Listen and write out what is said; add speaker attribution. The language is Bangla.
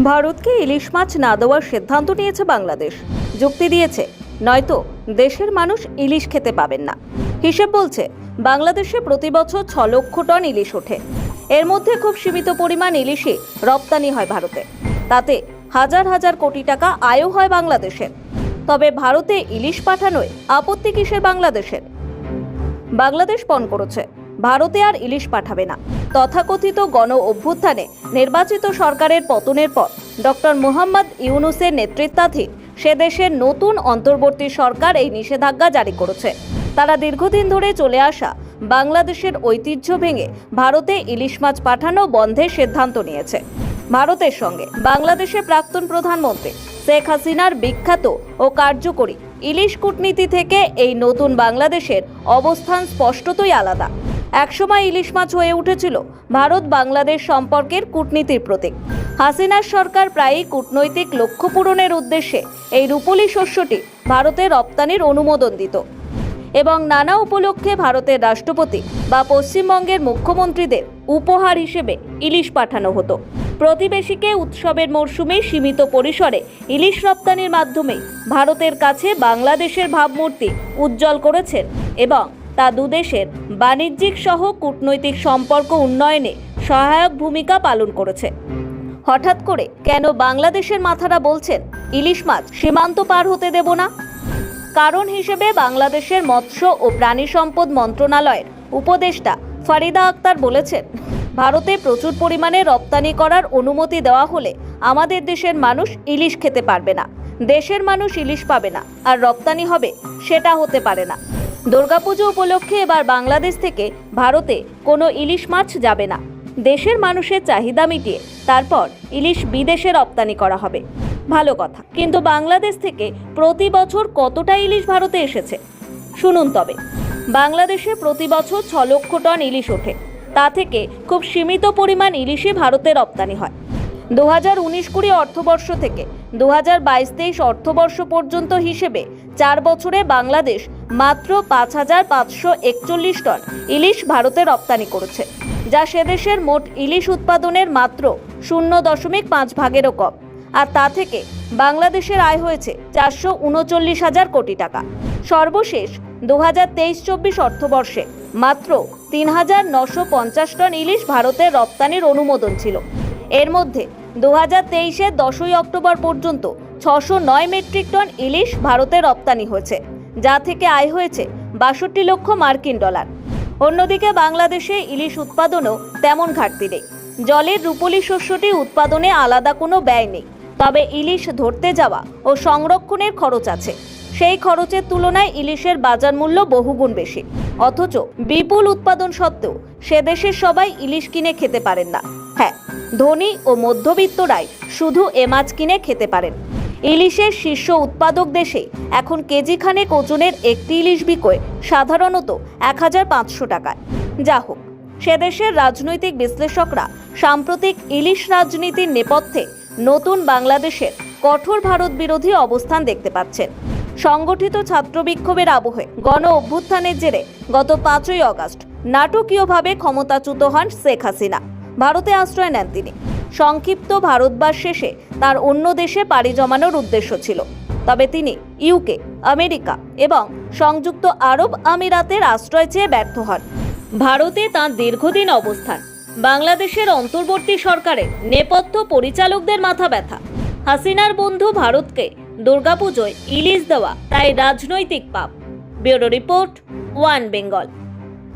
Speaker 1: ভারতকে ইলিশ মাছ না দেওয়ার সিদ্ধান্ত নিয়েছে বাংলাদেশ। যুক্তি দিয়েছে, নয়তো দেশের মানুষ ইলিশ খেতে পাবেন না। হিসেব বলছে বাংলাদেশে প্রতি বছর 6 লক্ষ টন ইলিশ ওঠে। এর মধ্যে খুব সীমিত পরিমাণ ইলিশই রপ্তানি হয় ভারতে। তাতে হাজার হাজার কোটি টাকা আয়ও হয় বাংলাদেশের। তবে ভারতে ইলিশ পাঠানোয় আপত্তি কিসের বাংলাদেশের? বাংলাদেশ পণ করেছে ভারতে আর ইলিশ পাঠাবে না। তথাকথিত গণ অভ্যুত্থানে নির্বাচিত সরকারের পতনের পর ডক্টর মোহাম্মদ ইউনূসের নেতৃত্বাধীন সে দেশের নতুন অন্তর্বর্তী সরকার এই নিষেধাজ্ঞা জারি করেছে। তারা দীর্ঘদিন ধরে চলে আসা বাংলাদেশের ঐতিহ্য ভেঙে ভারতে ইলিশ মাছ পাঠানো বন্ধের সিদ্ধান্ত নিয়েছে। ভারতের সঙ্গে বাংলাদেশের প্রাক্তন প্রধানমন্ত্রী শেখ হাসিনার বিখ্যাত ও কার্যকরী ইলিশ কূটনীতি থেকে এই নতুন বাংলাদেশের অবস্থান স্পষ্টতই আলাদা। একসময় ইলিশ মাছ হয়ে উঠেছিল ভারত বাংলাদেশ সম্পর্কের কূটনীতির প্রতীক। হাসিনার সরকার প্রায়ই কূটনৈতিক লক্ষ্য পূরণের উদ্দেশ্যে এই রূপোলি শস্যটি ভারতে রপ্তানির অনুমোদন দিত এবং নানা উপলক্ষে ভারতের রাষ্ট্রপতি বা পশ্চিমবঙ্গের মুখ্যমন্ত্রীদের উপহার হিসেবে ইলিশ পাঠানো হতো। প্রতিবেশীকে উৎসবের মরশুমে সীমিত পরিসরে ইলিশ রপ্তানির মাধ্যমে ভারতের কাছে বাংলাদেশের ভাবমূর্তি উজ্জ্বল করেছেন এবং তা দুদেশের বাণিজ্যিক সহ কূটনৈতিক সম্পর্ক উন্নয়নে সহায়ক ভূমিকা পালন করেছে। হঠাৎ করে কেন বাংলাদেশের মাথারা বলছেন ইলিশ মাছ সীমান্ত পার হতে দেব না? কারণ হিসেবে বাংলাদেশের মৎস্য ও প্রাণী সম্পদ মন্ত্রণালয়ের উপদেষ্টা ফারিদা আক্তার বলেছেন, ভারতে প্রচুর পরিমাণে রপ্তানি করার অনুমতি দেওয়া হলে আমাদের দেশের মানুষ ইলিশ খেতে পারবে না, দেশের মানুষ ইলিশ পাবে না, আর রপ্তানি হবে সেটা হতে পারে না। দুর্গাপুজো উপলক্ষে এবার বাংলাদেশ থেকে ভারতে কোনো ইলিশ মাছ যাবে না। দেশের মানুষের চাহিদা মিটিয়ে তারপর ইলিশ বিদেশে রপ্তানি করা হবে। ভালো কথা, কিন্তু বাংলাদেশ থেকে প্রতি বছর কতটা ইলিশ ভারতে এসেছে শুনুন তবে। বাংলাদেশে প্রতি বছর 6 লক্ষ টন ইলিশ ওঠে। তা থেকে খুব সীমিত পরিমাণ ইলিশই ভারতে রপ্তানি হয়। 2019-20 অর্থবর্ষ থেকে 2022-23 অর্থবর্ষ পর্যন্ত হিসেবে 4 বছরে বাংলাদেশ মাত্র 5,541 টন ইলিশ ভারতে রপ্তানি করেছে, যা সেদেশের মোট ইলিশ উৎপাদনের মাত্র 0.5 ভাগেরও কম। আর তা থেকে বাংলাদেশের আয় হয়েছে 439,000 কোটি টাকা। সর্বশেষ 2023-24 অর্থবর্ষে মাত্র 3,950 টন ইলিশ ভারতের রপ্তানির অনুমোদন ছিল। এর মধ্যে 2023-এর 10ই অক্টোবর পর্যন্ত 609 মেট্রিক টন ইলিশ ভারতে রপ্তানি হয়েছে, যা থেকে আয় হয়েছে 62 লক্ষ মার্কিন ডলার। অন্যদিকে বাংলাদেশে ইলিশ উৎপাদনও তেমন ঘাটতি নেই। জলের রূপোলি শস্যটি উৎপাদনে আলাদা কোনো ব্যয় নেই, তবে ইলিশ ধরতে যাওয়া ও সংরক্ষণের খরচ আছে। সেই খরচের তুলনায় ইলিশের বাজার মূল্য বহুগুণ বেশি। অথচ বিপুল উৎপাদন সত্ত্বেও সে দেশের সবাই ইলিশ কিনে খেতে পারেন না। হ্যাঁ, ধনী ও মধ্যবিত্তরাই শুধু এ মাছ কিনে খেতে পারেন। ইলিশের শীর্ষ উৎপাদক দেশে এখন কেজি খানেক ওজনের একটি ইলিশ বিক্রয় সাধারণত 1,500 টাকায়। যা হোক, সে দেশের রাজনৈতিক বিশ্লেষকরা সাম্প্রতিক ইলিশ রাজনীতির নেপথ্যে নতুন বাংলাদেশের কঠোর ভারত বিরোধী অবস্থান দেখতে পাচ্ছেন। সংগঠিত ছাত্র বিক্ষোভের আবহে গণ অভ্যুত্থানের জেরে গত 5ই আগস্ট নাটকীয়ভাবে ক্ষমতাচ্যুত হন শেখ হাসিনা। ভারতে আশ্রয় নেন তিনি। সংক্ষিপ্ত ভারতবাস শেষে তার অন্য দেশে পাড়ি জমানোর উদ্দেশ্য ছিল, তবে তিনি ইউকে, আমেরিকা এবং সংযুক্ত আরব আমিরাতের আশ্রয় চেয়ে ব্যর্থ হন। ভারতে তাঁর দীর্ঘদিন অবস্থান বাংলাদেশের অন্তর্বর্তী সরকারের নেপথ্য পরিচালকদের মাথা ব্যথা। হাসিনার বন্ধু ভারতকে দুর্গাপুজোয় ইলিশ দেওয়া তাই রাজনৈতিক পাপ। Bureau report, one Bengal.